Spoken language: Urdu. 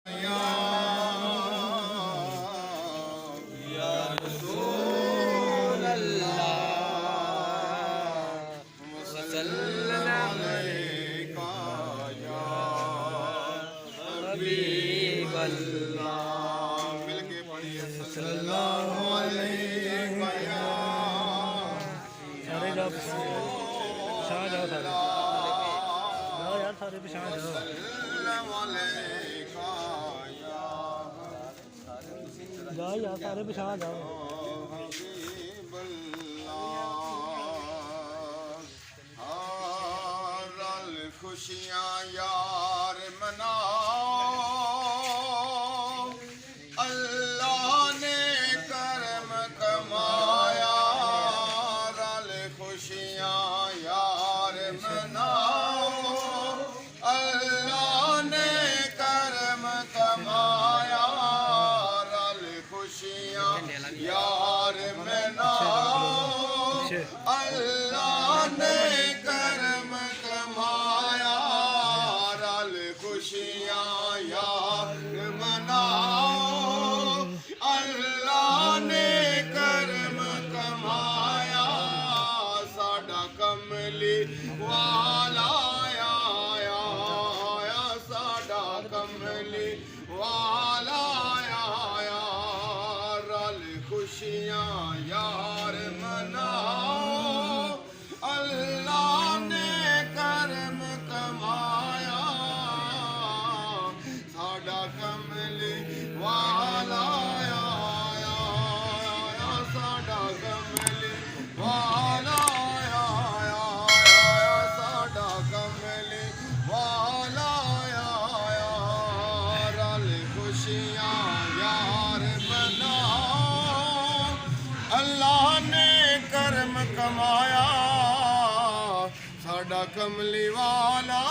جاؤ یار سارے پچھا جاؤ رل خوشیاں یار مناؤ اللہ نے کرم کمایا رل خوشیاں یار مناؤ اللہ نے کرم کمایا رل خوشیاں یار مناؤ اللہ نے کرم کمایا رل خوشیاں یار مناؤ اللہ نے کرم کمایا ساڈا کملی والا آیا ساڈا کملی والا آیا رل خوشیاں یار مناؤ اللہ نے کرم کمایا ساڈا کملی والا آیا ساڈا کملی والا آیا ساڈا کملی والا آیا رل خوشیاں یار مناؤ اللہ نے کرم کمایا ساڈا کملی والا